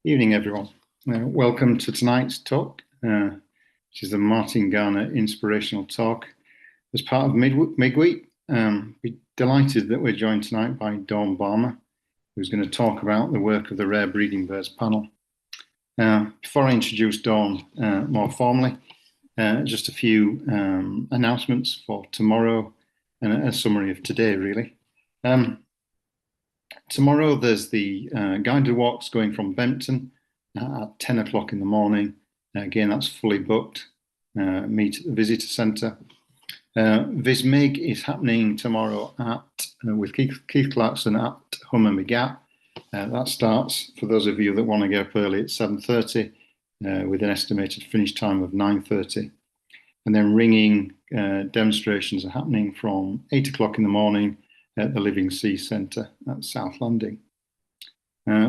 Evening, everyone. Welcome to tonight's talk, which is the Martin Garner Inspirational Talk as part of Migweek. We're delighted that we're joined tonight by Dawn Balmer, who's going to talk about the work of the Rare Breeding Birds panel. Before I introduce Dawn more formally, just a few announcements for tomorrow and a summary of today, really. Tomorrow there's the guided walks going from Bempton at 10 o'clock in the morning. Again, that's fully booked. Meet at the visitor centre. Vismig is happening tomorrow with Keith Clarkson at Hummer Gap. That starts, for those of you that want to get up early, at 7:30 with an estimated finish time of 9:30. And then ringing demonstrations are happening from 8 o'clock in the morning at the Living Sea Centre at South Landing.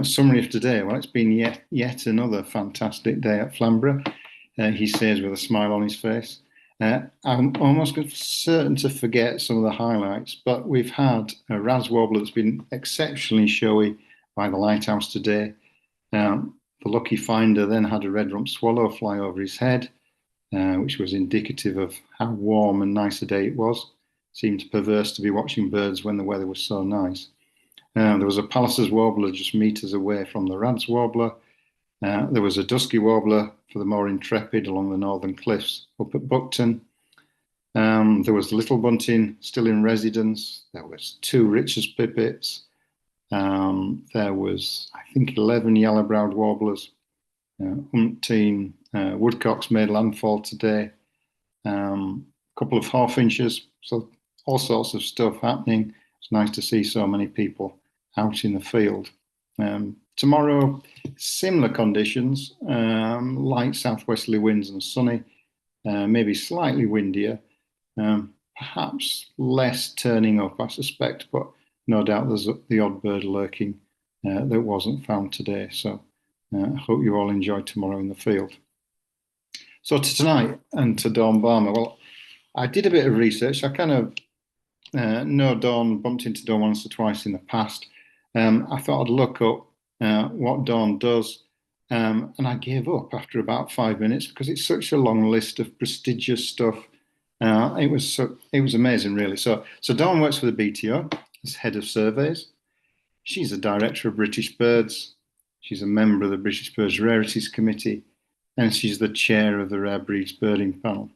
Summary of today. Well, it's been yet another fantastic day at Flamborough, he says with a smile on his face. I'm almost certain to forget some of the highlights, but we've had a Raz Warbler that's been exceptionally showy by the lighthouse today. The lucky finder then had a red rump swallow fly over his head, which was indicative of how warm and nice a day it was. Seemed perverse to be watching birds when the weather was so nice. There was a Palliser's Warbler just meters away from the Raz Warbler. There was a Dusky Warbler for the more intrepid along the northern cliffs up at Buckton. There was Little Bunting still in residence. There was 2 Richards Pipits. There was, I think, 11 Yellow-browed Warblers. Umpteen Woodcocks made landfall today. A couple of Hawfinches. So all sorts of stuff happening. It's nice to see so many people out in the field. Tomorrow, similar conditions, light southwesterly winds and sunny, maybe slightly windier, perhaps less turning up, I suspect, but no doubt there's the odd bird lurking that wasn't found today. So I hope you all enjoy tomorrow in the field. So to tonight and to Dawn Balmer, well, I did a bit of research. I kind of know Dawn, bumped into Dawn once or twice in the past. I thought I'd look up what Dawn does, and I gave up after about 5 minutes because it's such a long list of prestigious stuff. It was amazing, really. So Dawn works for the BTO as head of surveys. She's a director of British Birds. She's a member of the British Birds Rarities Committee, and she's the chair of the Rare Breeds Birding Panel,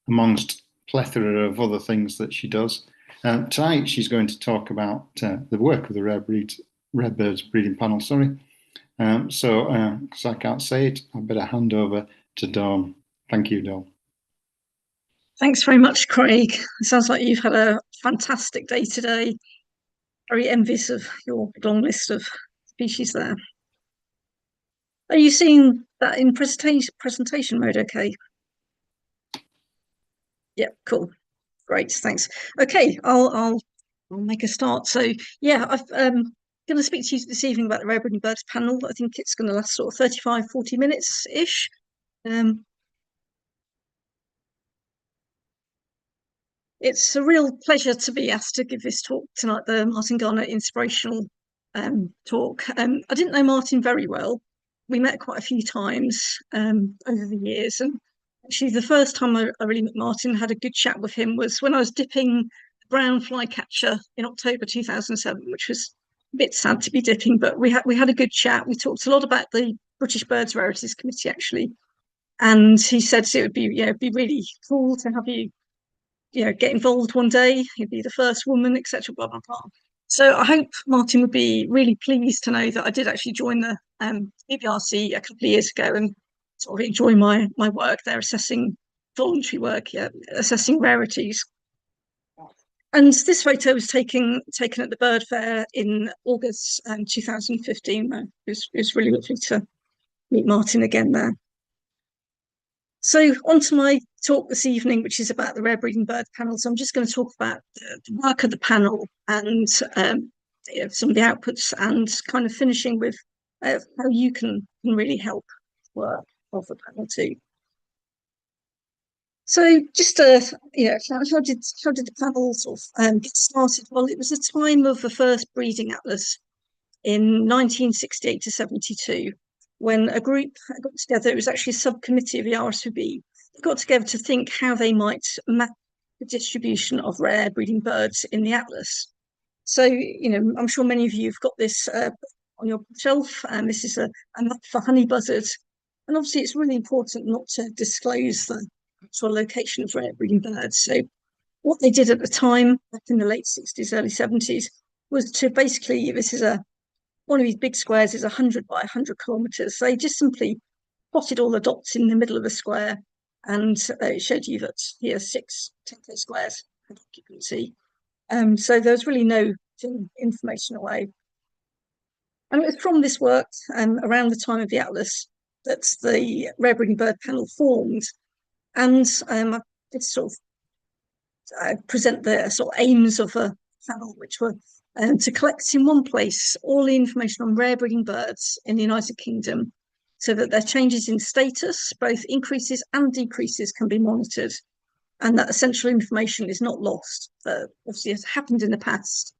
amongst plethora of other things that she does. Tonight she's going to talk about the work of the Rare Birds Breeding Panel. Because I can't say it, I better hand over to Dawn. Thank you, Dawn. Thanks very much, Craig. It sounds like you've had a fantastic day today. Very envious of your long list of species there. Are you seeing that in presentation mode okay? Yeah, cool. Great, thanks. Okay, I'll make a start. So yeah, I'm going to speak to you this evening about the Rare Breeding Birds panel. I think it's going to last sort of 35-40 minutes-ish. It's a real pleasure to be asked to give this talk tonight, the Martin Garner Inspirational talk. I didn't know Martin very well. We met quite a few times over the years, and actually the first time I really met Martin, had a good chat with him, was when I was dipping brown flycatcher in October 2007, which was a bit sad to be dipping, but we had a good chat. We talked a lot about the British Birds Rarities Committee, actually, and he said it would be really cool to have you get involved one day. You'd be the first woman, etc. Blah blah blah. So I hope Martin would be really pleased to know that I did actually join the BBRC a couple of years ago and sort of enjoy my work there, assessing voluntary work, assessing rarities. And this photo was taken at the Bird Fair in August 2015. It was really lovely to meet Martin again there. So on to my talk this evening, which is about the Rare Breeding Birds panel. So I'm just going to talk about the work of the panel and some of the outputs, and kind of finishing with how you can really help work of the panel too. So just how did the panel sort of get started? Well, it was the time of the first breeding atlas in 1968 to 72, when a group got together. It was actually a subcommittee of the RSPB, got together to think how they might map the distribution of rare breeding birds in the atlas. So, I'm sure many of you have got this on your shelf, and this is a map for honey buzzards. And obviously, it's really important not to disclose the actual location of rare breeding birds. So, what they did at the time, back in the late 60s, early 70s, was to basically, this is one of these big squares is 100 by 100 kilometres. So they just simply plotted all the dots in the middle of the square, and it showed you that here 6 10K squares had occupancy. So there was really no information away. And it was from this work around the time of the Atlas that the Rare Breeding Bird Panel formed. And I did sort of present the sort of aims of a panel, which were to collect in one place all the information on rare breeding birds in the United Kingdom, so that their changes in status, both increases and decreases, can be monitored, and that essential information is not lost. That obviously has happened in the past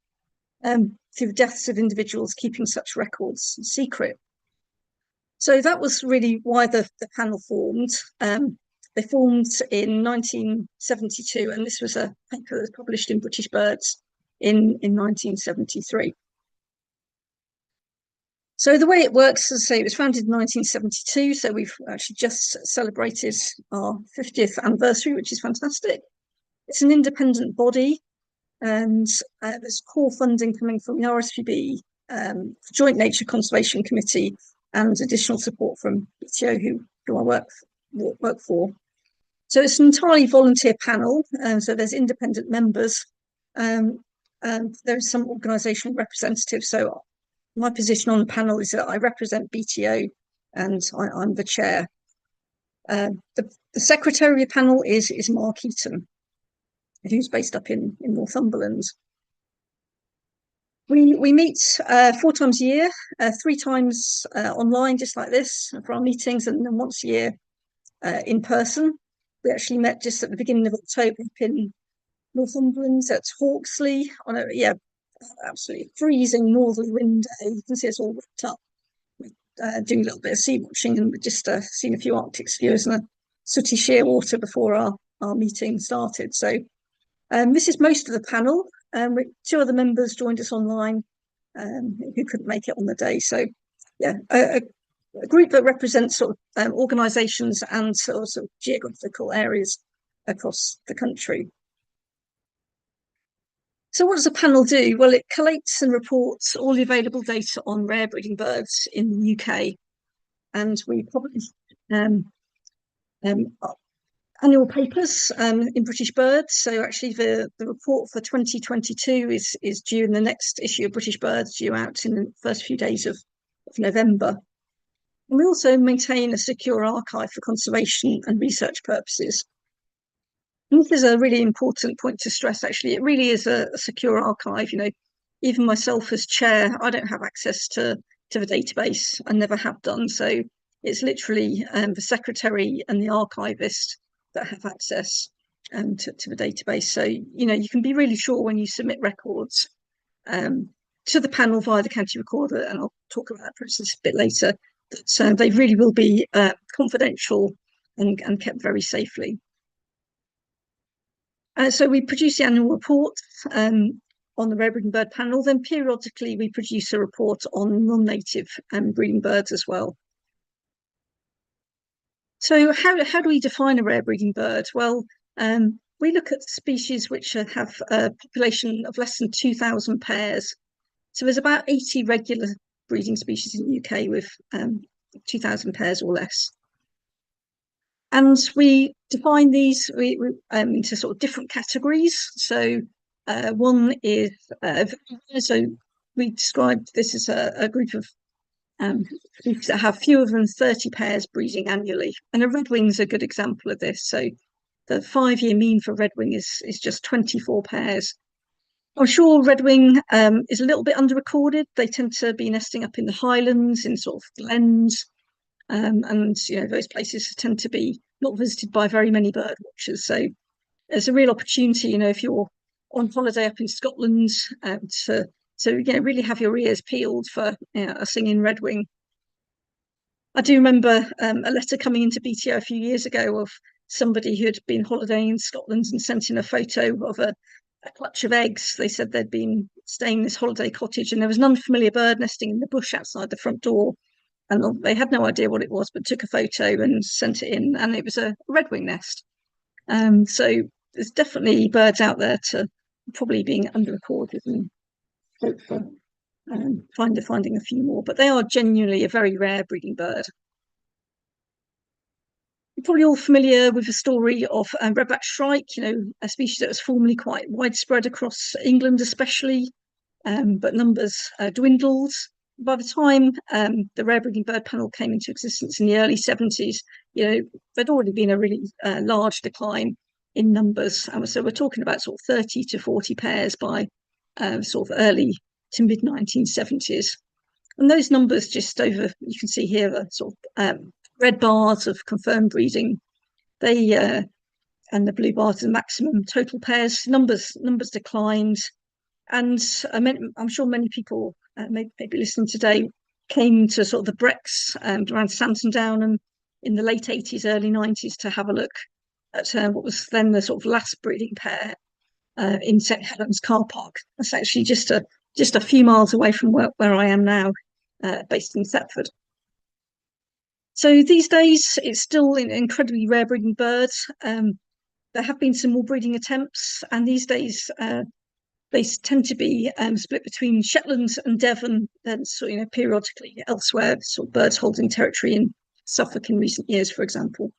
through the deaths of individuals keeping such records secret. So that was really why the panel formed. They formed in 1972, and this was a paper that was published in British Birds in 1973. So the way it works, as I say, it was founded in 1972, so we've actually just celebrated our 50th anniversary, which is fantastic. It's an independent body, and there's core funding coming from the RSPB, Joint Nature Conservation Committee, and additional support from BTO, who I work for. So it's an entirely volunteer panel, so there's independent members, and there's some organisational representatives. So my position on the panel is that I represent BTO, and I'm the chair. The secretary of the panel is Mark Eaton, who's based up in Northumberland. We meet 4 times a year, 3 times online, just like this, for our meetings, and then once a year in person. We actually met just at the beginning of October up in Northumberland at Hawksley on a absolutely freezing northerly wind day. You can see us all whipped up, doing a little bit of sea watching, and we'd just seen a few Arctic skuas and a sooty shearwater before our meeting started. So this is most of the panel. 2 other members joined us online who couldn't make it on the day. So yeah, a group that represents sort of organisations and sort of geographical areas across the country. So what does a panel do? Well, it collates and reports all the available data on rare breeding birds in the UK, and we publish annual papers in British Birds. So actually the report for 2022 is due in the next issue of British Birds, due out in the first few days of November. And we also maintain a secure archive for conservation and research purposes. And this is a really important point to stress, actually. It really is a secure archive. Even myself as chair, I don't have access to the database. I never have done. So it's literally the secretary and the archivist that have access to the database. So, you can be really sure when you submit records to the panel via the county recorder, and I'll talk about that process a bit later, that they really will be confidential and kept very safely. So we produce the annual report on the rare breeding bird panel. Then periodically we produce a report on non-native breeding birds as well. So how do we define a rare breeding bird? Well, we look at species which have a population of less than 2,000 pairs. So there's about 80 regular breeding species in the UK with 2,000 pairs or less. And we define these into sort of different categories. So one is, so we described this as a group of species that have fewer than 30 pairs breeding annually. And a redwing is a good example of this. So the 5-year mean for redwing is just 24 pairs. I'm sure redwing is a little bit under-recorded. They tend to be nesting up in the highlands, in sort of glens, and those places tend to be not visited by very many bird watchers. So there's a real opportunity, if you're on holiday up in Scotland, to So really have your ears peeled for a singing redwing. I do remember a letter coming into BTO a few years ago of somebody who had been holidaying in Scotland and sent in a photo of a clutch of eggs. They said they'd been staying in this holiday cottage and there was an unfamiliar bird nesting in the bush outside the front door. And they had no idea what it was, but took a photo and sent it in, and it was a redwing nest. So there's definitely birds out there to probably being under-recorded, and hope for finding a few more. But they are genuinely a very rare breeding bird. You're probably all familiar with the story of redback shrike, a species that was formerly quite widespread across England, especially, but numbers dwindled. By the time the rare breeding bird panel came into existence in the early 70s, there'd already been a really large decline in numbers. So we're talking about sort of 30 to 40 pairs by sort of early to mid 1970s. And those numbers just over, you can see here, the sort of red bars of confirmed breeding. They and the blue bars are the maximum total pairs. Numbers declined. And I'm sure many people maybe listening today came to sort of the Brecks around Santondown and in the late 80s, early 90s to have a look at what was then the sort of last breeding pair in St Helens car park. That's actually just a few miles away from where I am now, based in Thetford. So these days, it's still an incredibly rare breeding bird. There have been some more breeding attempts, and these days they tend to be split between Shetland and Devon, and periodically elsewhere, sort of birds holding territory in Suffolk in recent years, for example.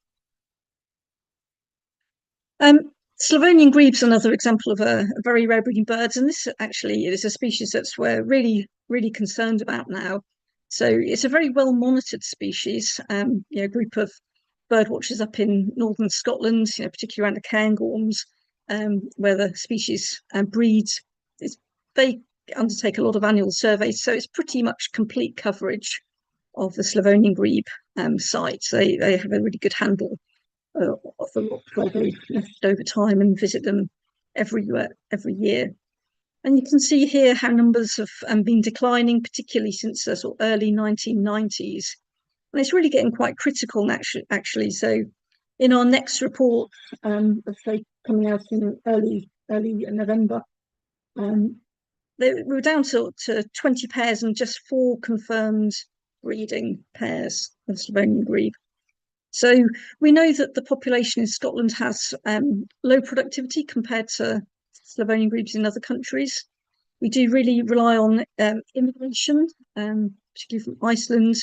Slavonian grebe's another example of a very rare breeding birds, and this actually is a species that's we're really, really concerned about now. So it's a very well monitored species. A group of bird watchers up in northern Scotland, particularly around the Cairngorms, where the species breeds. They undertake a lot of annual surveys, so it's pretty much complete coverage of the Slavonian grebe site. They have a really good handle of the lots where they've left over time and visit them every year. And you can see here how numbers have been declining, particularly since the sort of early 1990s. And it's really getting quite critical actually. So in our next report, coming out in early November, we were down to 20 pairs and just 4 confirmed breeding pairs of Slavonian grebe. So we know that the population in Scotland has low productivity compared to Slavonian grebes in other countries. We do really rely on immigration, particularly from Iceland.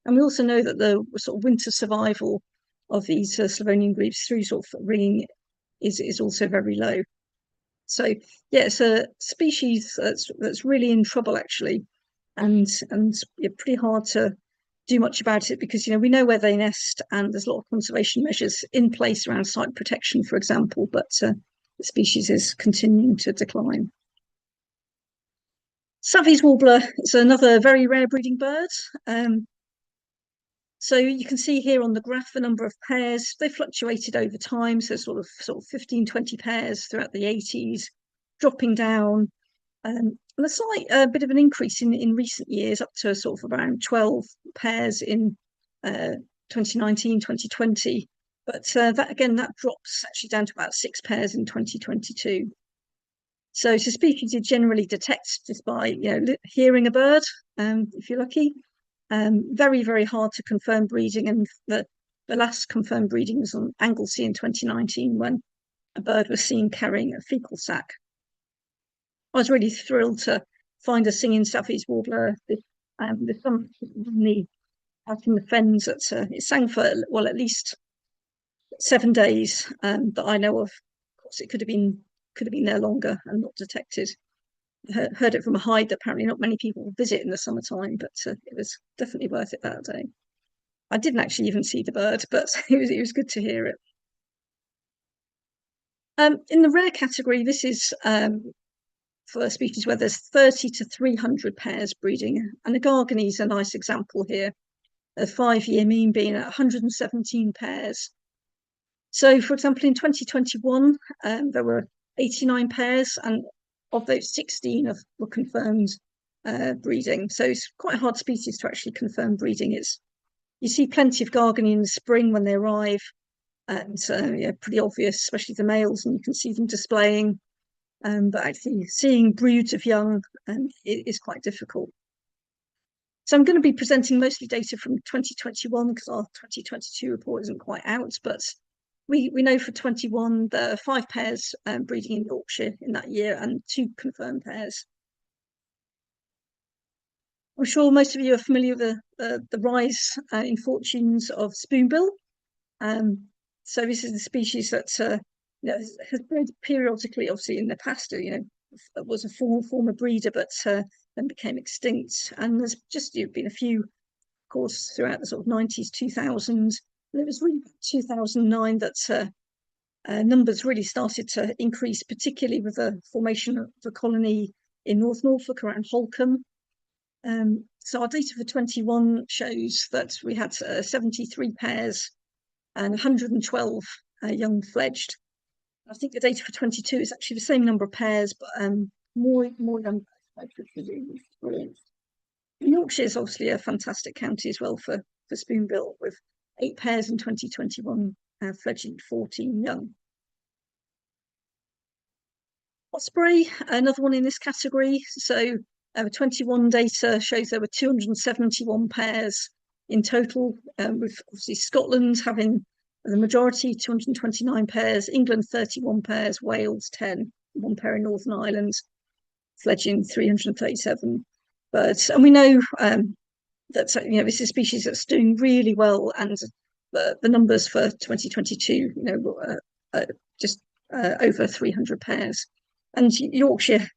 And we also know that the sort of winter survival of these Slavonian grebes through sort of ringing is also very low. So yeah, it's a species that's really in trouble actually, and pretty hard to do much about it because we know where they nest and there's a lot of conservation measures in place around site protection, for example, but the species is continuing to decline. Savvy's warbler is another very rare breeding bird. So you can see here on the graph the number of pairs. They fluctuated over time, so sort of 15, 20 pairs throughout the 80s, dropping down. And a slight bit of an increase in recent years, up to sort of around 12 pairs in 2019, 2020. But that drops actually down to about 6 pairs in 2022. So it's a species you generally detect just by hearing a bird, if you're lucky. Very, very hard to confirm breeding, and the last confirmed breeding was on Anglesey in 2019 when a bird was seen carrying a fecal sac. I was really thrilled to find a singing Savvy's warbler this summer out in the fens. It sang for at least 7 days that I know of. Of course, it could have been there longer and not detected. Heard it from a hide that apparently not many people visit in the summertime, but it was definitely worth it that day. I didn't actually even see the bird, but it was good to hear it. In the rare category, this is for species where there's 30 to 300 pairs breeding, and the Gargany is a nice example here. A 5-year mean being at 117 pairs. So, for example, in 2021, there were 89 pairs, and of those, 16 were confirmed breeding. So it's quite a hard species to actually confirm breeding. You see plenty of Gargany in the spring when they arrive, and yeah, pretty obvious, especially the males, and you can see them displaying. But actually seeing broods of young is quite difficult. So I'm going to be presenting mostly data from 2021 because our 2022 report isn't quite out, but we know for 21 there are 5 pairs breeding in Yorkshire in that year and 2 confirmed pairs. I'm sure most of you are familiar with the rise in fortunes of spoonbill. So this is the species that has bred periodically, obviously in the past. Was a former breeder, but then became extinct. And there's just been a few, of course, throughout the sort of 90s, 2000s. And it was really 2009 that numbers really started to increase, particularly with the formation of the colony in North Norfolk around Holcombe. So our data for 21 shows that we had 73 pairs and 112 young fledged. I think the data for 22 is actually the same number of pairs, but more young pairs, which is really brilliant. Yorkshire is obviously a fantastic county as well for spoonbill, with 8 pairs in 2021, fledging 14 young. Osprey, another one in this category. So 21 data shows there were 271 pairs in total, with obviously Scotland having the majority, 229 pairs, England 31 pairs, Wales 10, 1 pair in Northern Ireland, fledging 337 birds. And we know that this is a species that's doing really well, and the numbers for 2022, just over 300 pairs. And Yorkshire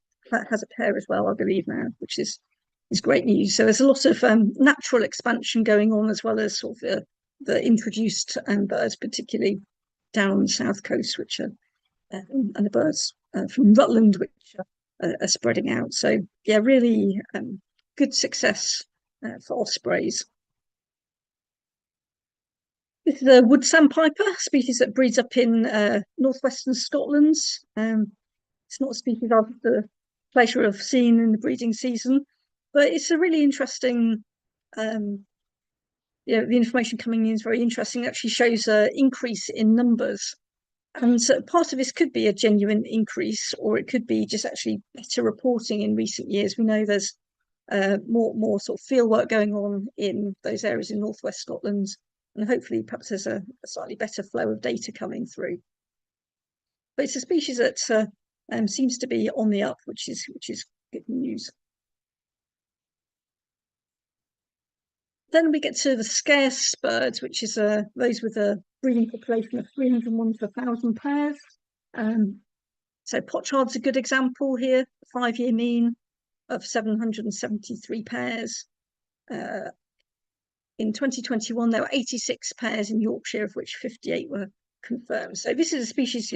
has a pair as well, I believe now, which is great news. So there's a lot of natural expansion going on, as well as sort of the introduced birds, particularly down on the south coast, which are and the birds from Rutland, which are spreading out. So yeah, really good success for ospreys. This is a wood sandpiper, species that breeds up in northwestern Scotland. It's not a species I've had the pleasure of seeing in the breeding season, but it's a really interesting. The information coming in is very interesting. It actually shows an increase in numbers, and so part of this could be a genuine increase, or it could be just actually better reporting in recent years. We know there's more sort of field work going on in those areas in northwest Scotland, and hopefully perhaps there's a slightly better flow of data coming through. But it's a species that seems to be on the up, which is good news. Then we get to the scarce birds, which is those with a breeding population of 301 to 1,000 pairs. So pochard's a good example here, 5-year mean of 773 pairs. In 2021, there were 86 pairs in Yorkshire, of which 58 were confirmed. So this is a species,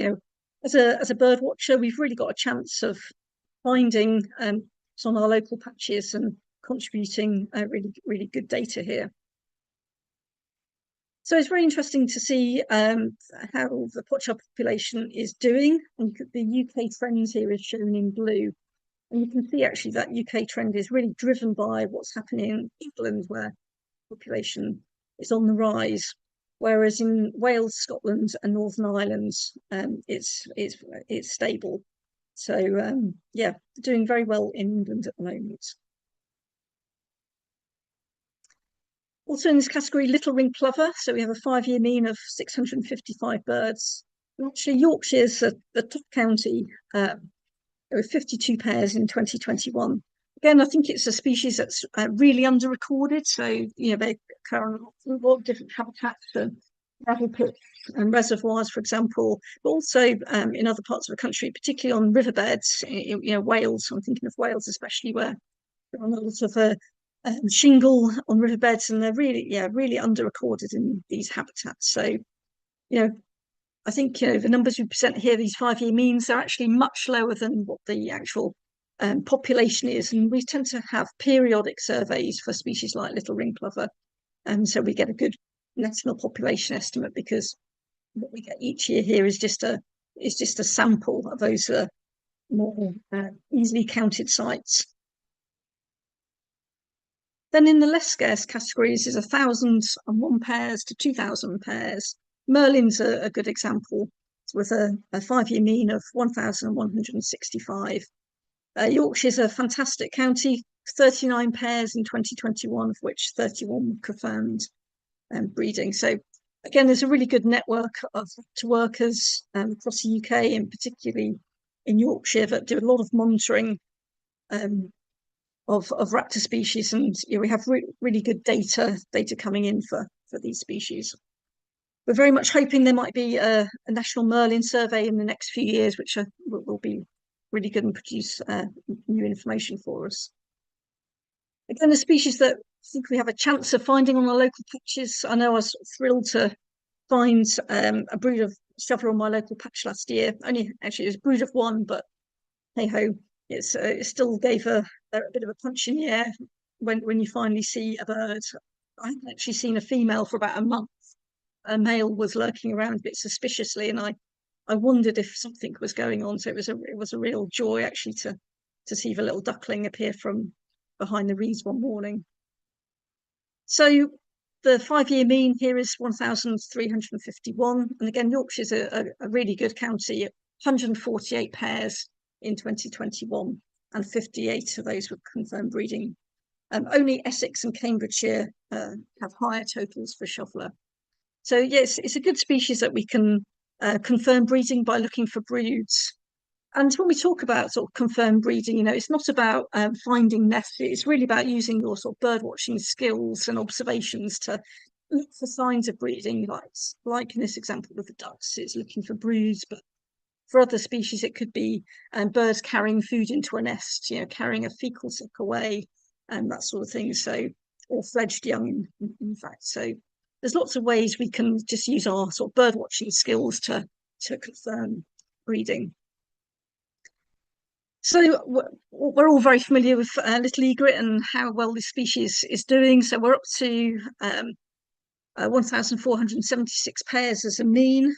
as a bird watcher, we've really got a chance of finding on our local patches and contributing really good data here. So it's very interesting to see how the pochard population is doing. And the UK trends here is shown in blue. And you can see actually that UK trend is really driven by what's happening in England, where population is on the rise. Whereas in Wales, Scotland and Northern Ireland, it's stable. So yeah, doing very well in England at the moment. Also in this category, little ringed plover. So we have a 5-year mean of 655 birds. And actually, Yorkshire's the top county. There were 52 pairs in 2021. Again, I think it's a species that's really under-recorded. So, they occur in a lot of different habitats, gravel pits and reservoirs, for example, but also in other parts of the country, particularly on riverbeds. Wales. I'm thinking of Wales, especially, where there are a lot of shingle on riverbeds, and they're really under-recorded in these habitats. So, I think the numbers we present here, these 5-year means, are actually much lower than what the actual population is, and we tend to have periodic surveys for species like little ringed plover, and so we get a good national population estimate, because what we get each year here is just a sample of those more easily counted sites. Then in the less scarce categories is 1,001 pairs to 2,000 pairs. Merlin's a good example with a 5-year mean of 1,165. Yorkshire's a fantastic county, 39 pairs in 2021, of which 31 confirmed breeding. So again, there's a really good network of workers across the UK, and particularly in Yorkshire, that do a lot of monitoring of raptor species, and we have really good data coming in for these species. We're very much hoping there might be a national Merlin survey in the next few years, which will be really good and produce new information for us. Again, the species that I think we have a chance of finding on our local patches. I know I was thrilled to find a brood of shoveler on my local patch last year. Only actually it was a brood of one, but hey ho, it still gave a bit of a punch in the air when you finally see a bird. I haven't actually seen a female for about a month. A male was lurking around a bit suspiciously, and I wondered if something was going on. So it was a real joy actually to see the little duckling appear from behind the reeds one morning. So the 5-year mean here is 1,351, and again Yorkshire's a really good county. 148 pairs in 2021, and 58 of those were confirmed breeding. Only Essex and Cambridgeshire have higher totals for shoveler. So yes, it's a good species that we can confirm breeding by looking for broods. And when we talk about sort of confirmed breeding, it's not about finding nests. It's really about using your sort of bird watching skills and observations to look for signs of breeding. Like in this example with the ducks, it's looking for broods, but for other species, it could be birds carrying food into a nest, carrying a fecal sack away, and that sort of thing. So, or fledged young, in fact. So there's lots of ways we can just use our sort of bird watching skills to confirm breeding. So we're all very familiar with little egret and how well this species is doing. So we're up to 1,476 pairs as a mean,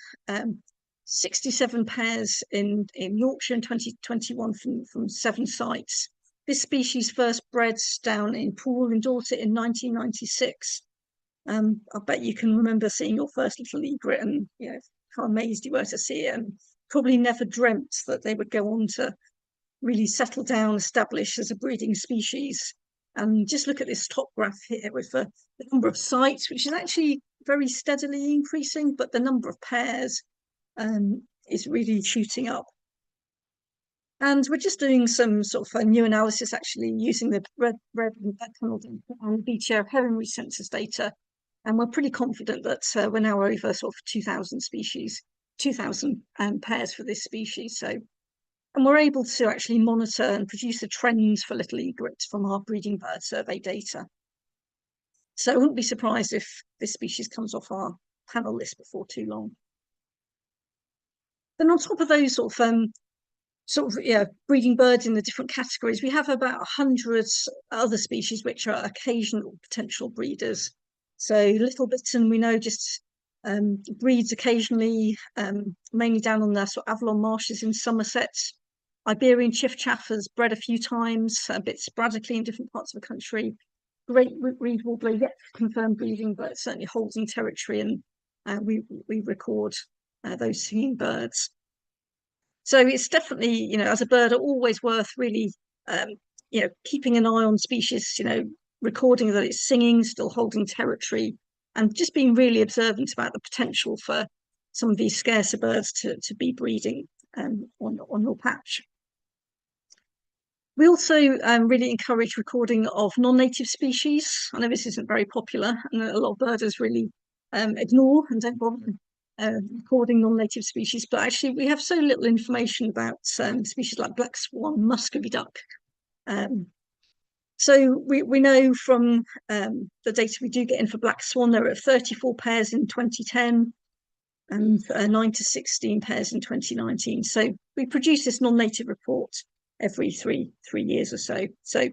67 pairs in Yorkshire in 2021 from 7 sites. This species first bred down in Poole in Dorset in 1996. I bet you can remember seeing your first little egret and how amazed you were to see it, and probably never dreamt that they would go on to really settle down, establish as a breeding species. And just look at this top graph here with the number of sites, which is actually very steadily increasing, but the number of pairs is really shooting up. And we're just doing some sort of a new analysis, actually using the red and black and BTR heronry census data. And we're pretty confident that we're now over sort of 2,000 species, 2,000 pairs for this species. So, and we're able to actually monitor and produce the trends for little egrets from our breeding bird survey data. So I wouldn't be surprised if this species comes off our panel list before too long. Then on top of those sort of breeding birds in the different categories, we have about 100 other species which are occasional potential breeders. So little bittern, we know, just breeds occasionally, mainly down on the sort of Avalon marshes in Somerset. Iberian chiffchaff has bred a few times, a bit sporadically in different parts of the country. Great reed warbler, yet confirmed breeding, but certainly holding territory, and we record those singing birds. So it's definitely, as a bird, always worth really, keeping an eye on species, recording that it's singing, still holding territory, and just being really observant about the potential for some of these scarcer birds to be breeding on your patch. We also really encourage recording of non-native species. I know this isn't very popular, and a lot of birders really ignore and don't bother recording non-native species, but actually we have so little information about species like black swan, muscovy duck. So we know from the data we do get in for black swan, there are 34 pairs in 2010 and 9 to 16 pairs in 2019. So we produce this non-native report every three years or so. So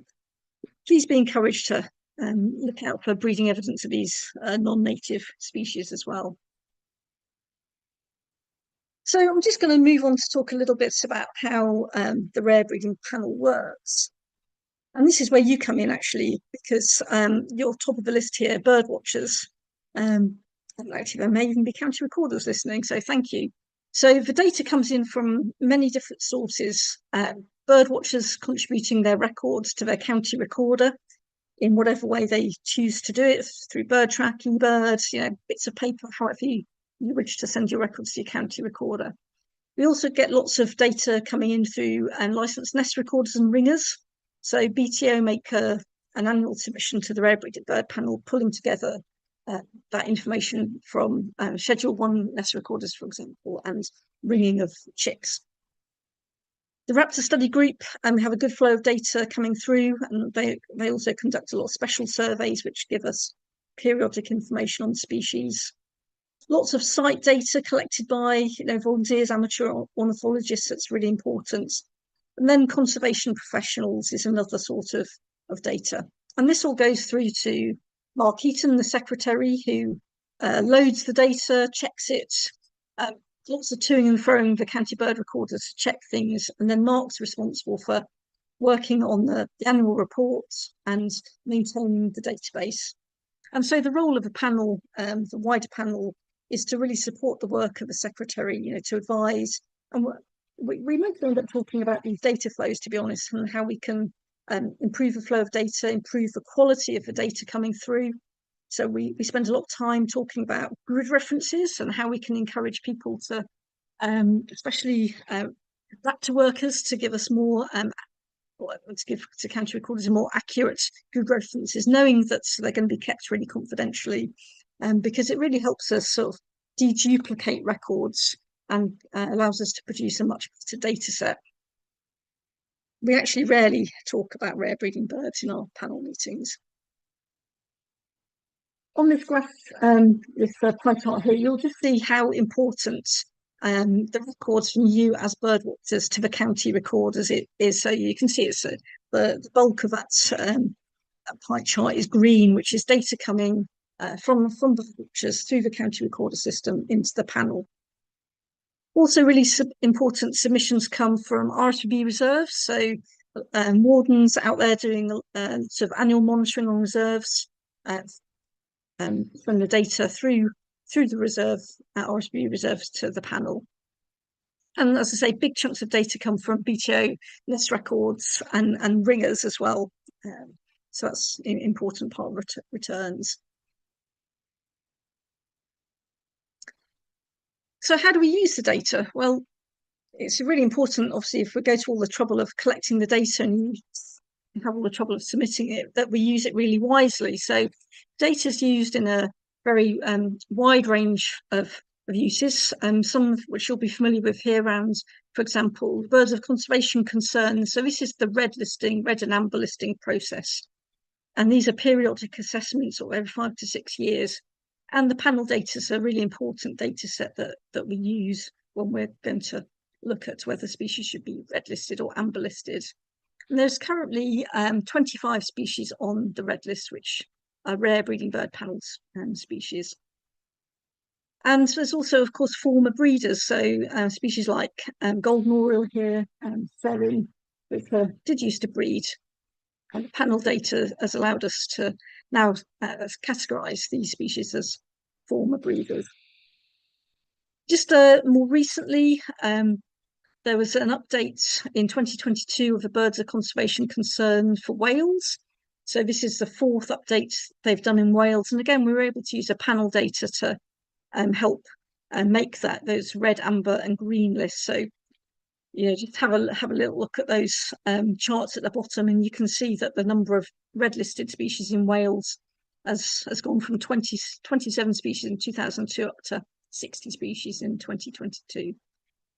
please be encouraged to look out for breeding evidence of these non-native species as well. So I'm just going to move on to talk a little bit about how the rare breeding panel works. And this is where you come in, actually, because you're top of the list here, bird watchers. And actually, there may even be county recorders listening, so thank you. So the data comes in from many different sources, bird watchers contributing their records to their county recorder in whatever way they choose to do it, through bird tracking, birds, bits of paper, however you wish to send your records to your county recorder. We also get lots of data coming in through licensed nest recorders and ringers. So BTO make an annual submission to the rare-breeded bird panel, pulling together that information from Schedule 1 nest recorders, for example, and ringing of chicks. The Raptor Study Group have a good flow of data coming through, and they also conduct a lot of special surveys which give us periodic information on species. Lots of site data collected by volunteers, amateur ornithologists. That's really important. And then conservation professionals is another sort of data. And this all goes through to Mark Eaton, the secretary, who loads the data, checks it. Lots of toing and froing the county bird recorders to check things. And then Mark's responsible for working on the annual reports and maintaining the database. And so the role of the panel, the wider panel, is to really support the work of the secretary, to advise. And we might end up talking about these data flows, to be honest, and how we can improve the flow of data, improve the quality of the data coming through. So we spend a lot of time talking about grid references and how we can encourage people to, especially raptor workers, to give us more to give to county recorders more accurate grid references, knowing that they're going to be kept really confidentially, because it really helps us sort of deduplicate records and allows us to produce a much better data set. We actually rarely talk about rare breeding birds in our panel meetings. On this graph, this pie chart here, you'll just see how important the records from you as bird watchers to the county recorders it is. So you can see it's the bulk of that pie chart is green, which is data coming from bird watchers through the county recorder system into the panel. Also, really important submissions come from RSPB reserves. So wardens out there doing sort of annual monitoring on reserves, from the data through the reserve RSPB reserves to the panel. And as I say, big chunks of data come from BTO nest records and ringers as well. So that's an important part of returns. So how do we use the data? Well, it's really important, obviously, if we go to all the trouble of collecting the data and you have all the trouble of submitting it, that we use it really wisely. So data is used in a very wide range of uses, some of which you'll be familiar with here around, for example, birds of conservation concern. So this is the red and amber listing process. And these are periodic assessments of every 5 to 6 years. And the panel data is a really important data set that we use when we're going to look at whether species should be red listed or amber listed. And there's currently 25 species on the red list, which are rare breeding bird panels species. And there's also, of course, former breeders. So species like golden oriole here, ferret, which did used to breed. And the panel data has allowed us to now categorise these species as former breeders. Just more recently, there was an update in 2022 of the birds of conservation concern for Wales. So this is the 4th update they've done in Wales. And again, we were able to use the panel data to help make those red, amber and green lists. So just have a little look at those charts at the bottom, and you can see that the number of red listed species in Wales has gone from 27 species in 2002 up to 60 species in 2022.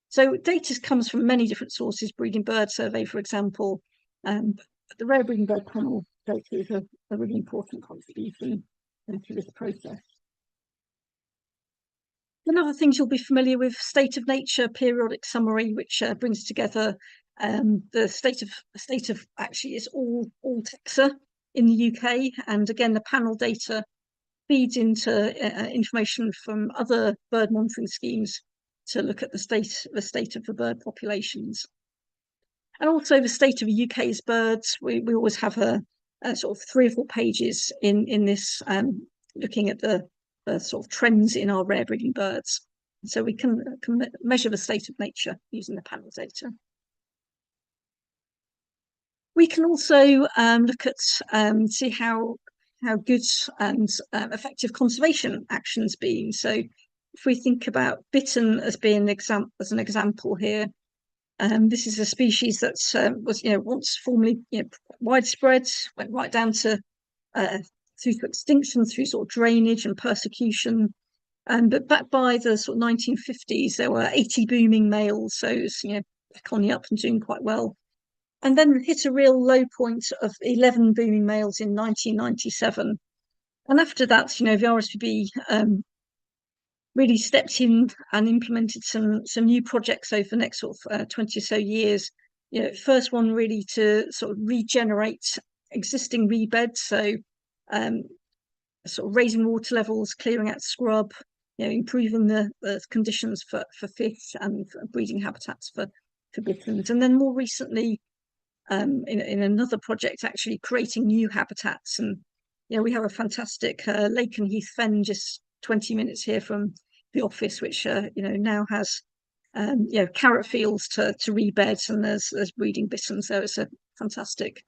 So data comes from many different sources, breeding bird survey, for example. The rare breeding bird panel data is a really important contribution to this process. Another things you'll be familiar with, State of Nature periodic summary, which brings together the state of actually is all taxa in the UK, and again the panel data feeds into information from other bird monitoring schemes to look at the state of the bird populations. And also the state of the UK's birds. We always have a sort of 3 or 4 pages in this, looking at the sort of trends in our rare breeding birds. So we can measure the state of nature using the panel data. We can also look at see how good and effective conservation actions been. So if we think about bittern as being as an example here, this is a species that was once formerly widespread, went right down to through to extinction through sort of drainage and persecution. But back by the sort of 1950s, there were 80 booming males, so it's back on the up and doing quite well. And then hit a real low point of 11 booming males in 1997. And after that, the RSPB really stepped in and implemented some new projects over the next sort of 20 or so years. First one really to sort of regenerate existing reed beds, so sort of raising water levels, clearing out scrub, improving the conditions for fish and for breeding habitats for bitterns. And then more recently, in another project, actually creating new habitats. And we have a fantastic Lake and Heath Fen just 20 minutes here from the office, which now has carrot fields to rebed, and there's breeding bitterns. So it's a fantastic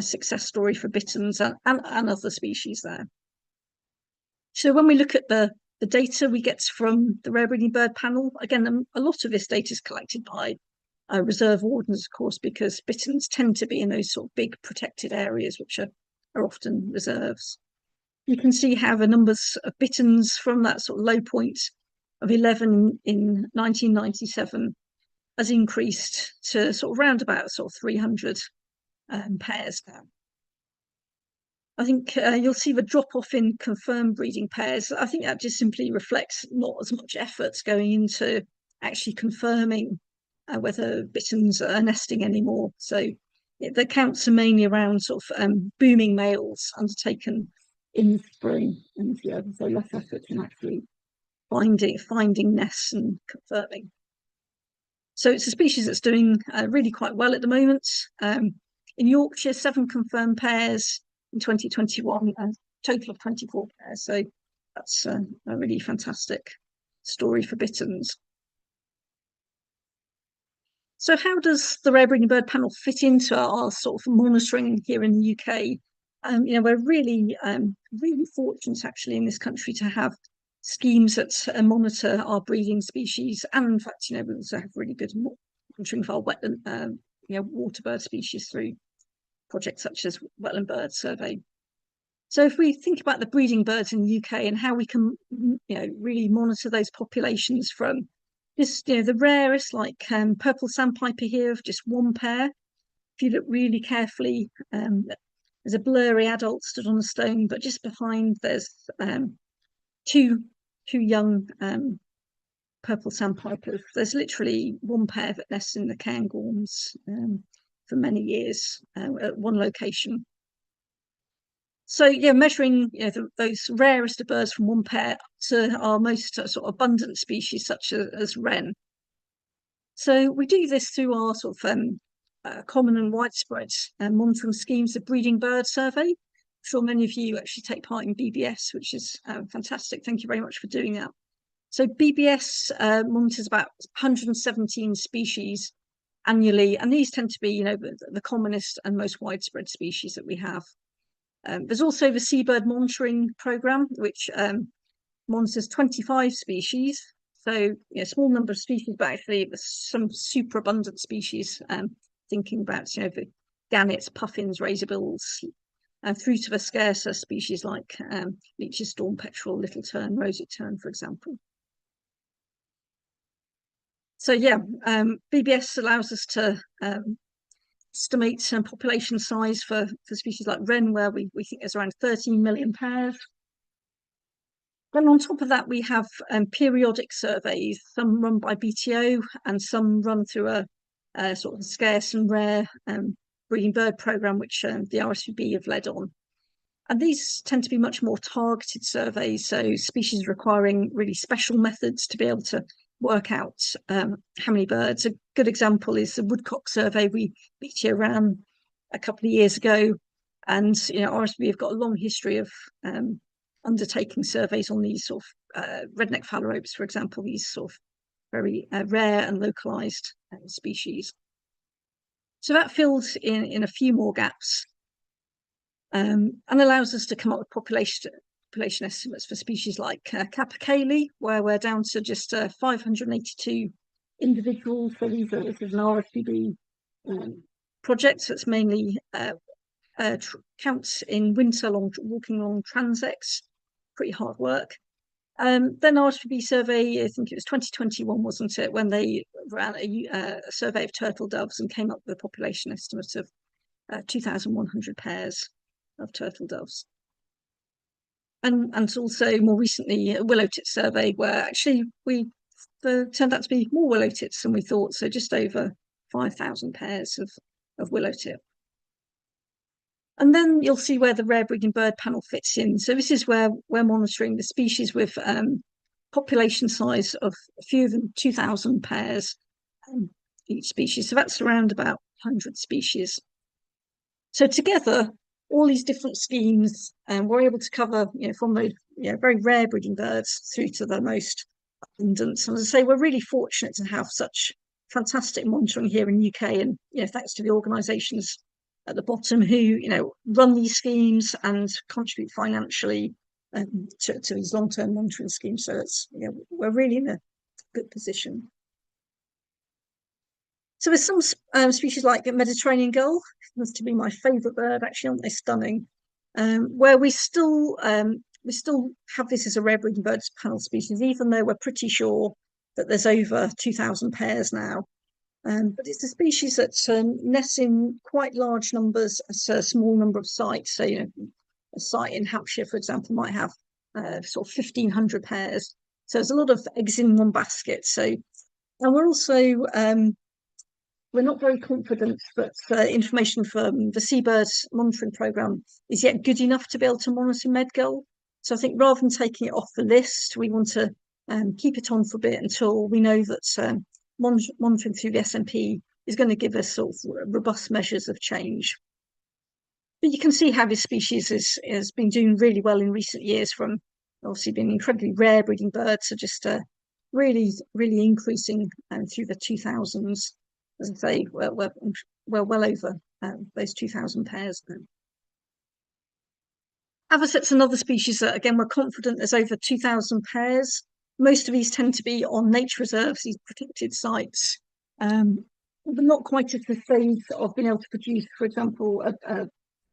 success story for bitterns and other species there. So when we look at the data we get from the Rare Breeding Bird Panel, again, a lot of this data is collected by reserve wardens, of course, because bitterns tend to be in those sort of big protected areas, which are often reserves. You can see how the numbers of bitterns from that sort of low point of 11 in 1997 has increased to sort of round about sort of 300 pairs now. I think you'll see the drop off in confirmed breeding pairs. I think that just simply reflects not as much effort going into actually confirming whether bitterns are nesting anymore. So the counts are mainly around sort of booming males undertaken in spring, and so less effort in actually finding nests and confirming. So it's a species that's doing really quite well at the moment. In Yorkshire, 7 confirmed pairs in 2021, a total of 24 pairs. So that's a really fantastic story for bitterns. So how does the Rare Breeding Bird Panel fit into our sort of monitoring here in the UK? We're really fortunate actually in this country to have schemes that monitor our breeding species, and in fact, we also have really good monitoring for our wetland, water bird species through projects such as Wetland Bird Survey. So if we think about the breeding birds in the UK and how we can, really monitor those populations from just, the rarest, like purple sandpiper here of just 1 pair. If you look really carefully, there's a blurry adult stood on a stone, but just behind there's 2 young purple sandpipers. There's literally 1 pair that nests in the Cairngorms for many years at one location. So measuring those rarest of birds from 1 pair to our most sort of abundant species, such as wren. So we do this through our sort of common and widespread monitoring schemes, the Breeding Bird Survey. I'm sure many of you actually take part in BBS, which is fantastic. Thank you very much for doing that. So BBS monitors about 117 species annually, and these tend to be, the commonest and most widespread species that we have. There's also the Seabird Monitoring Programme, which monitors 25 species. So, small number of species, but actually some super abundant species. Thinking about, the gannets, puffins, razorbills, through to the scarcer species like leech's storm petrel, little tern, roseate tern, for example. So BBS allows us to estimate population size for species like wren, where we think there's around 13 million pairs. Then on top of that, we have periodic surveys, some run by BTO and some run through a sort of scarce and rare breeding bird programme, which the RSPB have led on. And these tend to be much more targeted surveys, so species requiring really special methods to be able to work out how many birds. A good example is the woodcock survey we ran a couple of years ago, and RSPB have got a long history of undertaking surveys on these sort of redneck phalaropes, for example, these sort of very rare and localized species. So that fills in a few more gaps and allows us to come up with population estimates for species like capercaillie, where we're down to just 582 individuals. So this is an RSPB project that's mainly counts in winter walking along transects, pretty hard work. Then RSPB survey, I think it was 2021, wasn't it, when they ran a survey of turtle doves and came up with a population estimate of 2,100 pairs of turtle doves. And also more recently a willow tit survey, where actually we turned out to be more willow tits than we thought, so just over 5,000 pairs of willow tit. And then you'll see where the rare breeding bird panel fits in. So this is where we're monitoring the species with population size of a few of them, 2,000 pairs each species. So that's around about 100 species. So together, all these different schemes, and we're able to cover, from those very rare breeding birds through to the most abundant. And as I say, we're really fortunate to have such fantastic monitoring here in the UK, and thanks to the organisations at the bottom who run these schemes and contribute financially to these long-term monitoring schemes. So it's we're really in a good position. So there's some species like a Mediterranean gull, that's to be my favourite bird, actually, aren't they stunning? Where we still have this as a rare breeding birds panel species, even though we're pretty sure that there's over 2,000 pairs now. But it's a species that nests in quite large numbers at a small number of sites. So, a site in Hampshire, for example, might have sort of 1,500 pairs. So there's a lot of eggs in one basket. So, and we're also we're not very confident that information from the Seabirds monitoring programme is yet good enough to be able to monitor medgull. So I think rather than taking it off the list, we want to keep it on for a bit until we know that monitoring through the SNP is going to give us sort of robust measures of change. But you can see how this species has been doing really well in recent years, from obviously being incredibly rare breeding birds to just really increasing through the 2000s. As I say, we're well over those 2,000 pairs now. Avocet's another species that, again, we're confident there's over 2,000 pairs. Most of these tend to be on nature reserves, these protected sites, but not quite at the stage of being able to produce, for example, a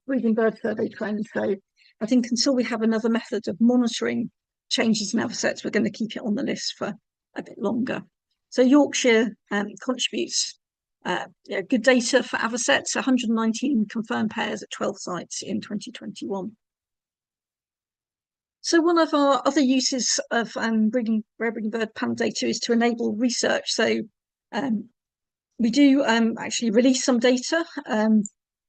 breeding bird survey trend. So I think until we have another method of monitoring changes in avocets, we're going to keep it on the list for a bit longer. So Yorkshire contributes good data for avocets, 119 confirmed pairs at 12 sites in 2021. So one of our other uses of rare breeding bird panel data is to enable research. So we do actually release some data,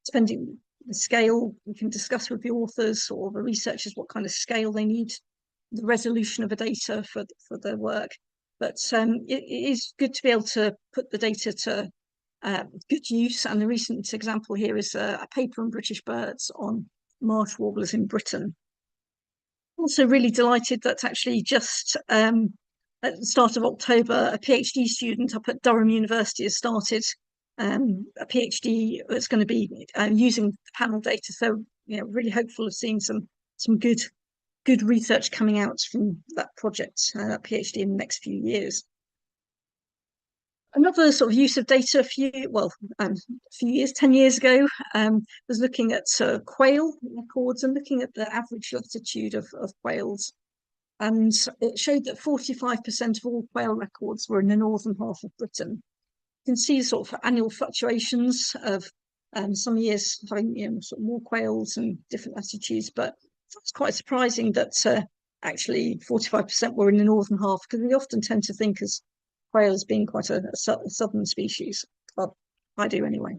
depending the scale. We can discuss with the authors or the researchers what kind of scale they need, the resolution of the data for their work. But it is good to be able to put the data to good use. And the recent example here is a paper on British birds on marsh warblers in Britain. Also really delighted that actually just at the start of October, a PhD student up at Durham University has started a PhD that's going to be using panel data. So, really hopeful of seeing some good research coming out from that project, that PhD, in the next few years. Another sort of use of data a few years, 10 years ago, was looking at quail records and looking at the average latitude of quails. And it showed that 45% of all quail records were in the northern half of Britain. You can see sort of annual fluctuations of some years having sort of more quails and different latitudes, but it's quite surprising that actually 45% were in the northern half, because we often tend to think as quail as being quite a southern species. Well, I do anyway.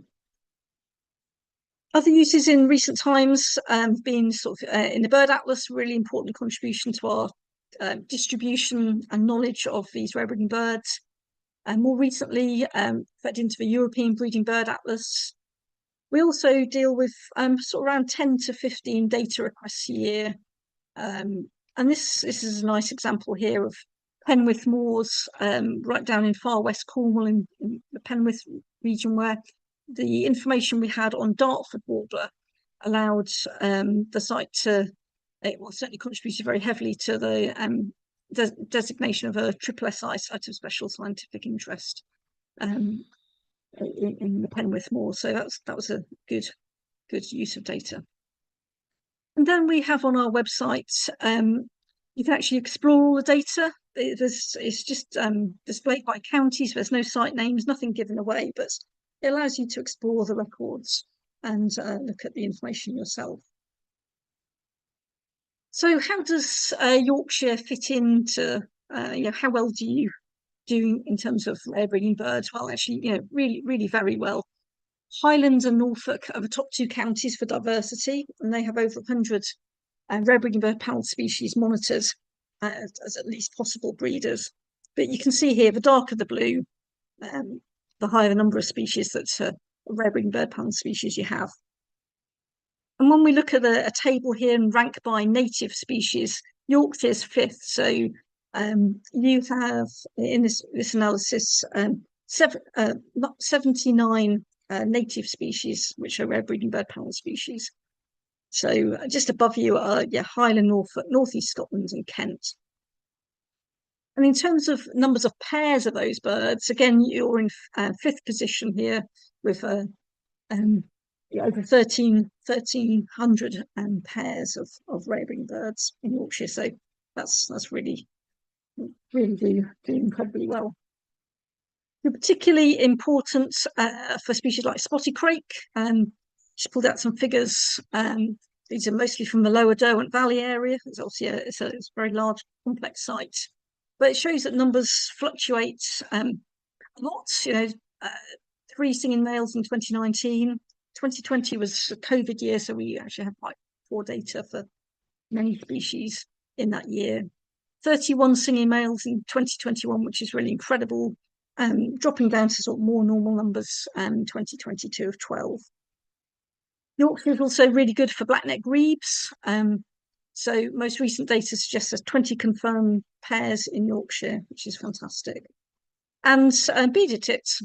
Other uses in recent times being sort of in the Bird Atlas, really important contribution to our distribution and knowledge of these rare-breeding birds. And more recently, fed into the European Breeding Bird Atlas. We also deal with sort of around 10 to 15 data requests a year. And this is a nice example here of Penwith Moors, right down in far west Cornwall in the Penwith region, where the information we had on Dartford warbler allowed the site to, it certainly contributed very heavily to the designation of a SSSI site of special scientific interest in the Penwith Moor. So that was a good use of data. And then we have on our website, you can actually explore all the data. It's just displayed by counties. There's no site names, nothing given away, but it allows you to explore the records and look at the information yourself. So how does Yorkshire fit into, how well do you do in terms of rare-breeding birds? Well, actually, really, really very well. Highlands and Norfolk are the top two counties for diversity, and they have over 100 rare-breeding bird panel species monitored as at least possible breeders. But you can see here, the darker the blue, the higher the number of species that rare-breeding bird panel species you have. And when we look at a table here and rank by native species, Yorkshire's fifth. So you have in this analysis 79 native species, which are rare breeding bird panel species. So just above you are Highland, Norfolk, North East Scotland, and Kent. And in terms of numbers of pairs of those birds, again, you're in fifth position here with over 1,300 pairs of rare breeding birds in Yorkshire. So that's really doing incredibly well. They're particularly important for species like spotted crake. Just pulled out some figures. These are mostly from the lower Derwent Valley area. It's obviously it's a very large, complex site, but it shows that numbers fluctuate a lot. 3 singing males in 2019. 2020 was a COVID year, so we actually have quite poor data for many species in that year. 31 singing males in 2021, which is really incredible. Dropping down to sort of more normal numbers, 2022 of 12. Yorkshire is also really good for blackneck grebes. So most recent data suggests there's 20 confirmed pairs in Yorkshire, which is fantastic. And bearded tits,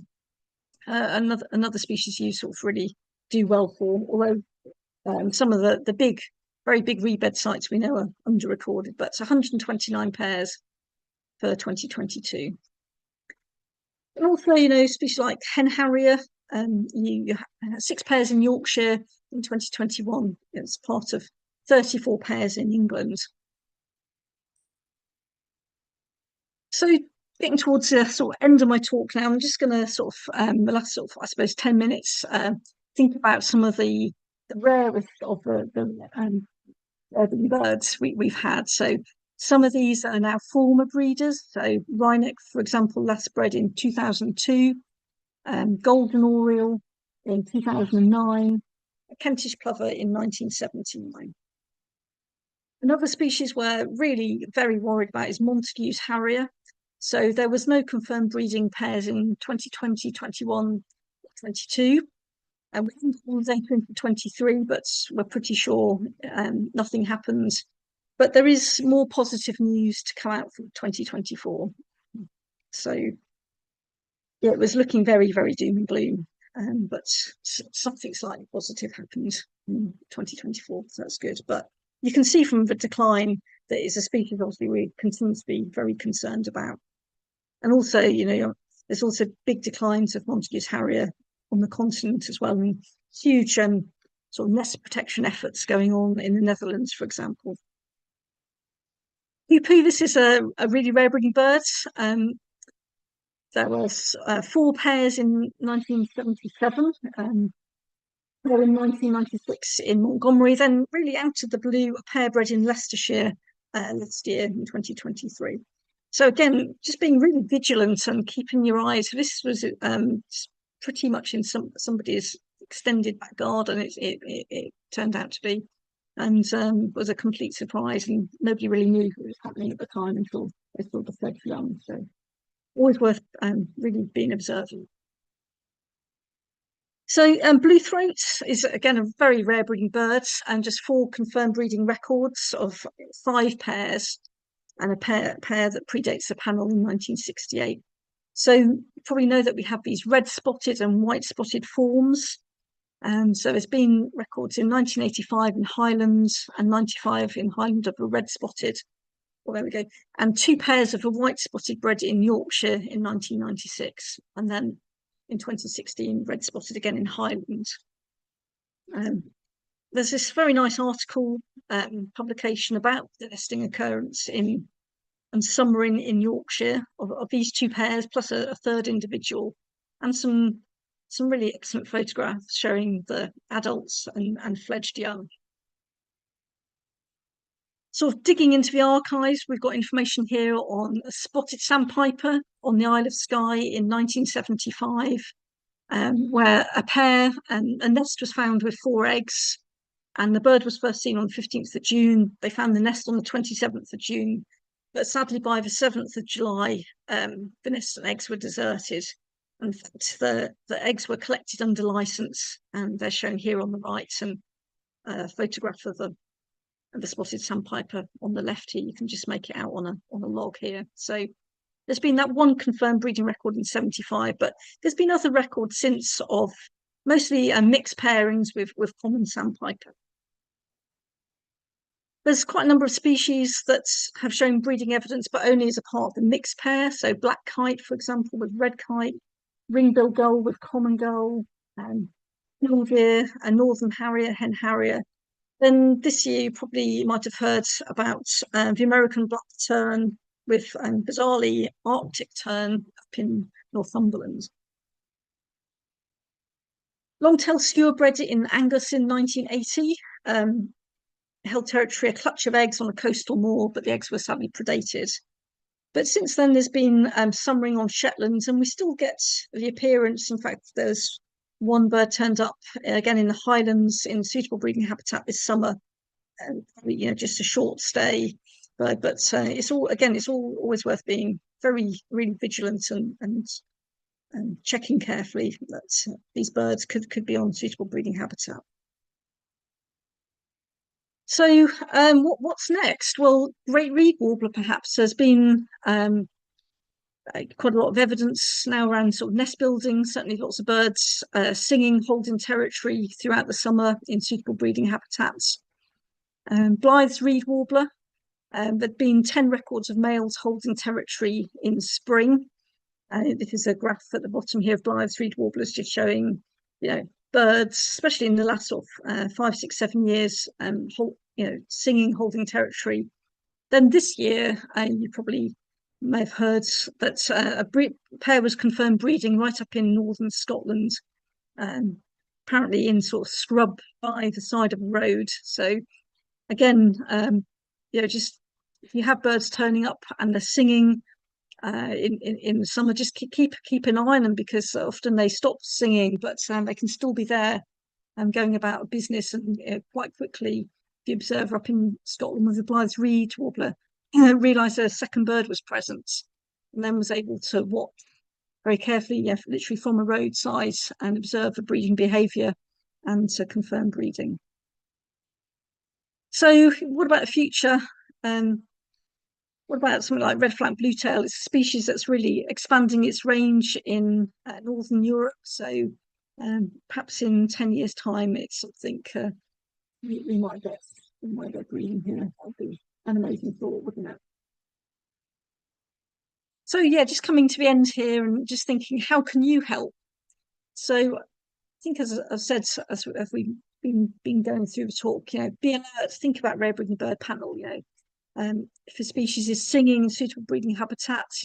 another species you sort of really do well for, although some of the very big rebed sites we know are under-recorded, but it's 129 pairs for 2022. And also, species like hen harrier, you have 6 pairs in Yorkshire in 2021. It's part of 34 pairs in England. So getting towards the sort of end of my talk now, I'm just going to sort of, the last sort of, I suppose, 10 minutes, think about some of the rarest of the birds we've had. So some of these are now former breeders. So Wryneck, for example, last bred in 2002, Golden Oriole in 2009, Kentish Plover in 1979. Another species we're really very worried about is Montagu's Harrier. So there was no confirmed breeding pairs in 2020, 21, 22. And we think all data into 23, but we're pretty sure nothing happens. But there is more positive news to come out from 2024. So it was looking very, very doom and gloom, but something slightly positive happened in 2024. So that's good. But you can see from the decline that it's a species obviously we continue to be very concerned about. And also, there's also big declines of Montagu's Harrier on the continent as well, and huge sort of nest protection efforts going on in the Netherlands, for example. Hoopoo, this is a really rare breeding bird. There was 4 pairs in 1977, or in 1996 in Montgomery, then really out of the blue, a pair bred in Leicestershire last year in 2023. So again, just being really vigilant and keeping your eyes. This was pretty much in somebody's extended back garden. It turned out to be. and was a complete surprise, and nobody really knew what was happening at the time until they saw the fledged young. So always worth really being observant. So blue throat is again a very rare breeding bird, and just 4 confirmed breeding records of 5 pairs, and a pair that predates the panel in 1968. So you probably know that we have these red spotted and white spotted forms. So there's been records in 1985 in Highlands and 95 in Highland of a red spotted. Well, there we go. And 2 pairs of a white spotted bred in Yorkshire in 1996. And then in 2016, red spotted again in Highland. There's this very nice article publication about the nesting occurrence in and summering in Yorkshire of these 2 pairs, plus a third individual, and some really excellent photographs showing the adults and fledged young. Sort of digging into the archives, we've got information here on a spotted sandpiper on the Isle of Skye in 1975, where a nest was found with 4 eggs, and the bird was first seen on the 15th of June. They found the nest on the 27th of June, but sadly by the 7th of July, the nest and eggs were deserted. In fact, the eggs were collected under license, and they're shown here on the right, and a photograph of the spotted sandpiper on the left here. You can just make it out on a log here. So there's been that one confirmed breeding record in 75, but there's been other records since of mostly mixed pairings with common sandpiper. There's quite a number of species that have shown breeding evidence, but only as a part of the mixed pair. So black kite, for example, with red kite, ring-billed gull with common gull, mule deer, a northern harrier, hen harrier. Then this year, you probably might have heard about the American black tern with bizarrely Arctic tern up in Northumberland. Long-tailed skewer bred in Angus in 1980. Held territory, a clutch of eggs on a coastal moor, but the eggs were sadly predated. But since then, there's been summering on Shetlands, and we still get the appearance. In fact, there's one bird turned up again in the Highlands in suitable breeding habitat this summer. Just a short stay, but it's all always worth being really vigilant and checking carefully that these birds could be on suitable breeding habitat. So what's next? Well, great reed warbler perhaps. There's been quite a lot of evidence now around sort of nest building, certainly lots of birds singing, holding territory throughout the summer in suitable breeding habitats. Blythe's reed warbler, there'd been 10 records of males holding territory in spring. This is a graph at the bottom here of Blythe's reed warblers, just showing, birds, especially in the last sort of 5, 6, 7 years, singing, holding territory. Then this year, you probably may have heard that a pair was confirmed breeding right up in northern Scotland, apparently in sort of scrub by the side of a road. So again, just if you have birds turning up and they're singing in the summer, just keep an eye on them, because often they stop singing, but they can still be there and going about business. And quite quickly, the observer up in Scotland with the Blythe's reed warbler realised a second bird was present, and then was able to watch very carefully, literally from a roadside, and observe the breeding behaviour and to confirm breeding. So what about the future? What about something like red flank bluetail? It's a species that's really expanding its range in northern Europe. So perhaps in 10 years' time, it's something we might get breeding here. That would be an amazing thought, wouldn't it? So yeah, just coming to the end here and just thinking, how can you help? So I think, as I've said, as we've been going through the talk, be alert, think about rare breeding bird panel, if a species is singing in suitable breeding habitats,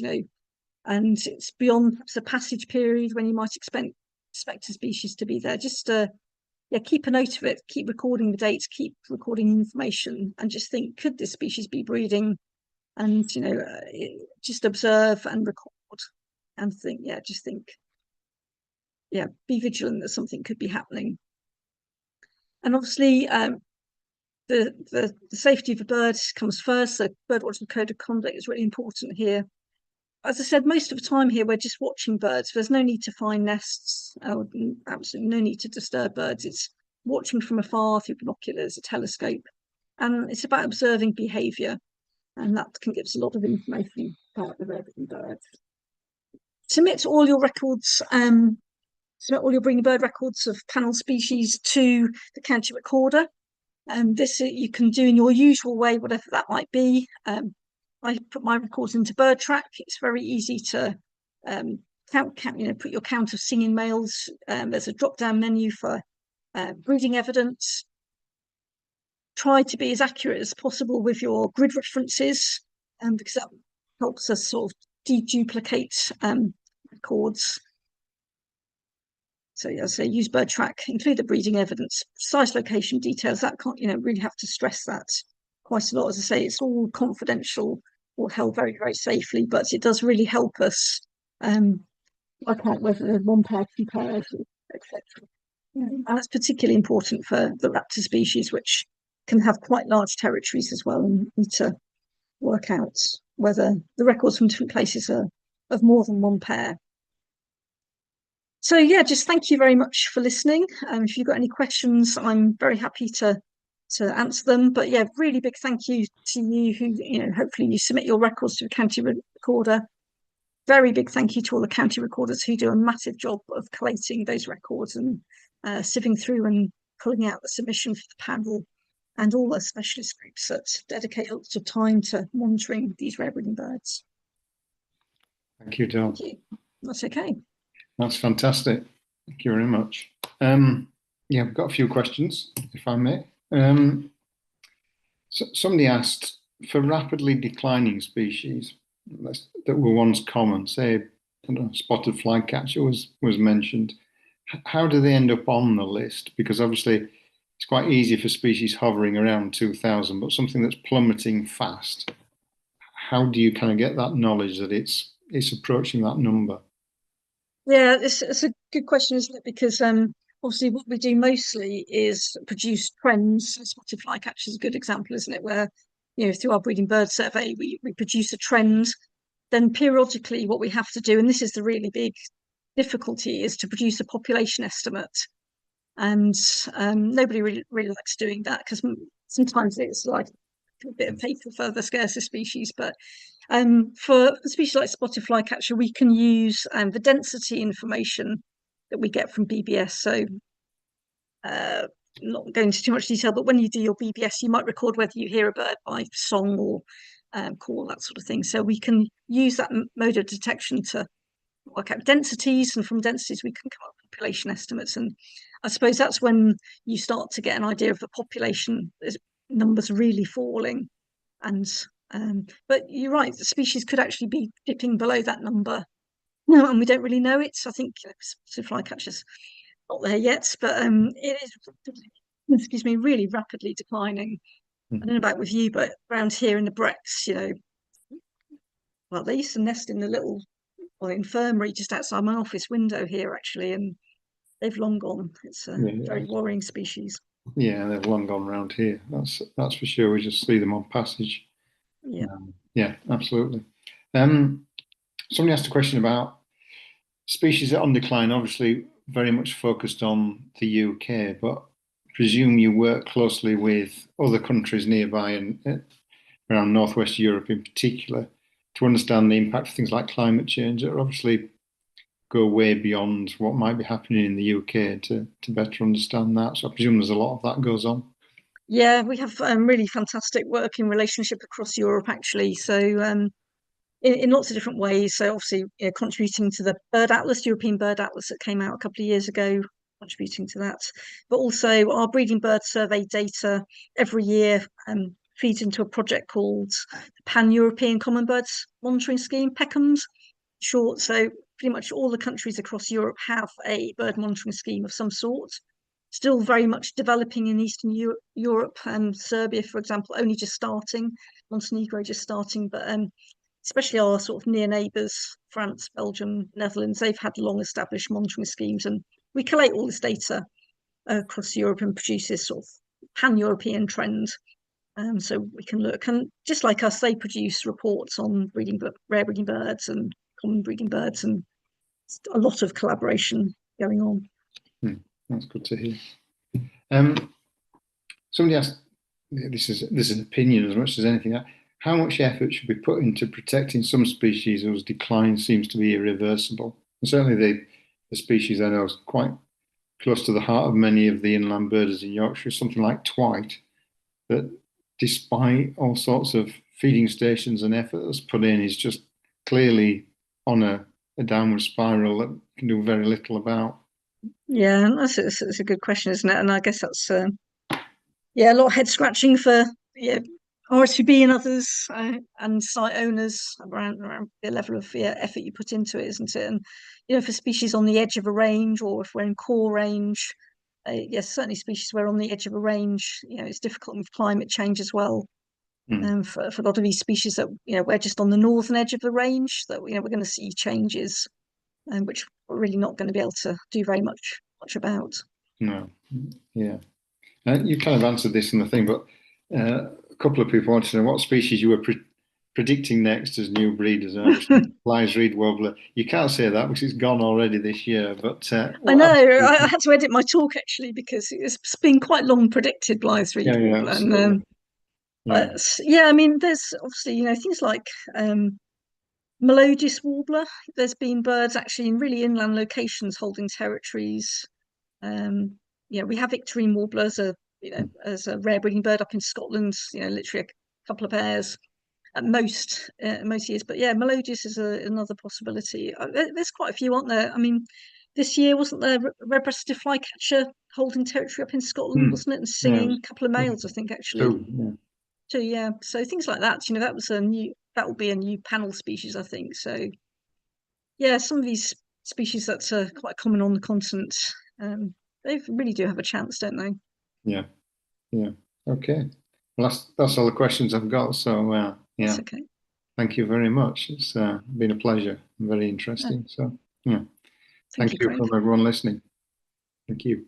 and it's beyond perhaps a passage period when you might expect a species to be there, just keep a note of it, keep recording the dates, keep recording information, and just think, could this species be breeding? And just observe and record and think, be vigilant that something could be happening. And obviously the safety of the bird comes first. So birdwatching code of conduct is really important here. As I said, most of the time here, we're just watching birds. There's no need to find nests, absolutely no need to disturb birds. It's watching from afar through binoculars, a telescope, and it's about observing behaviour, and that can give us a lot of information about the birds. Submit all your records, submit all your breeding bird records of panel species to the county recorder. This you can do in your usual way, whatever that might be. I put my records into bird track. It's very easy to put your count of singing males. There's a drop-down menu for breeding evidence. Try to be as accurate as possible with your grid references, because that helps us sort of deduplicate records. So as I say, use bird track, include the breeding evidence, precise location details. That can't, really have to stress that quite a lot. As I say, it's all confidential or held very, very safely, but it does really help us work out whether there's one pair, two pairs, etc. And that's particularly important for the raptor species, which can have quite large territories as well, and need to work out whether the records from different places are of more than one pair. So yeah, just thank you very much for listening. If you've got any questions, I'm very happy to answer them. But yeah, really big thank you to you who, hopefully you submit your records to the county recorder. Very big thank you to all the county recorders who do a massive job of collating those records and sieving through and pulling out the submission for the panel, and all the specialist groups that dedicate lots of time to monitoring these rare breeding birds. Thank you, Dawn. Thank you. That's okay. That's fantastic. Thank you very much. Yeah, I've got a few questions, if I may. So somebody asked, for rapidly declining species that were once common, say, spotted flycatcher was mentioned, how do they end up on the list? Because obviously it's quite easy for species hovering around 2,000, but something that's plummeting fast, how do you kind of get that knowledge that it's approaching that number? Yeah, it's a good question, isn't it? Because obviously what we do mostly is produce trends. Spotted flycatcher is a good example, isn't it? Where, through our breeding bird survey, we produce a trend. Then periodically what we have to do, and this is the really big difficulty, is to produce a population estimate. And nobody really likes doing that, because sometimes it's like a bit of paper for the scarcer species. But for a species like spotted flycatcher, we can use the density information that we get from BBS. So not going into too much detail, but when you do your BBS, you might record whether you hear a bird by song or call, that sort of thing. So we can use that mode of detection to work out densities, and from densities we can come up with population estimates. And I suppose that's when you start to get an idea of the population numbers really falling. And but you're right, the species could actually be dipping below that number, and we don't really know it. So I think flycatcher's not there yet, but it is, really rapidly declining. I don't know about with you, but around here in the Brecks, well, they used to nest in the little infirmary just outside my office window here, actually, and they've long gone. It's a very worrying species. Yeah, they've long gone around here. That's for sure. We just see them on passage. Yeah. Yeah, absolutely. Somebody asked a question about species that are on decline, obviously very much focused on the UK, but presume you work closely with other countries nearby and around Northwest Europe in particular to understand the impact of things like climate change that obviously go way beyond what might be happening in the UK to better understand that. So I presume there's a lot of that goes on. Yeah, we have really fantastic working relationship across Europe, actually. So in lots of different ways. So obviously contributing to the Bird Atlas, European Bird Atlas that came out a couple of years ago, contributing to that. But also our breeding bird survey data every year feeds into a project called the Pan-European Common Birds Monitoring Scheme, PECMS, short. So pretty much all the countries across Europe have a bird monitoring scheme of some sort. Still very much developing in Eastern Europe. Serbia, for example, only just starting. Montenegro just starting, but especially our sort of near neighbours, France, Belgium, Netherlands, they've had long established monitoring schemes, and we collate all this data across Europe and produce this sort of pan-European trend. So we can look, and just like us, they produce reports on rare breeding birds and common breeding birds, and a lot of collaboration going on. That's good to hear. Somebody asked, this is an opinion as much as anything, how much effort should be put into protecting some species whose decline seems to be irreversible? And certainly the species I know is quite close to the heart of many of the inland birders in Yorkshire, something like twite, that despite all sorts of feeding stations and effort that's put in, is just clearly on a downward spiral that can do very little about. Yeah, that's a good question, isn't it? And I guess that's a lot of head scratching for RSPB and others and site owners around the level of effort you put into it, isn't it? And for species on the edge of a range, or if we're in core range, yes, certainly species where on the edge of a range, it's difficult with climate change as well. For a lot of these species that we're just on the northern edge of the range, that we're going to see changes, which we're really not going to be able to do very much about. No, yeah. You kind of answered this in the thing, but a couple of people wanted to know what species you were predicting next as new breeders. Flies Reed Warbler. You can't say that because it's gone already this year. But I know I had to edit my talk actually because it's been quite long predicted, Blythe Reed Warbler. And I mean, there's obviously things like Melodious Warbler. There's been birds actually in really inland locations holding territories. We have Victorine Warbler as a rare breeding bird up in Scotland. Literally a couple of pairs at most years. But yeah, Melodious is another possibility. There's quite a few, aren't there? I mean, this year wasn't there red-breasted flycatcher holding territory up in Scotland, wasn't it? And singing, a couple of males, I think, actually. Two, yeah. So things like that. That will be a new panel species, I think. So yeah, some of these species that are quite common on the continent, they really do have a chance, don't they? Yeah. Okay. Well, that's all the questions I've got. So yeah. That's okay. Thank you very much. It's been a pleasure. Very interesting. So yeah. Thank you from everyone listening. Thank you.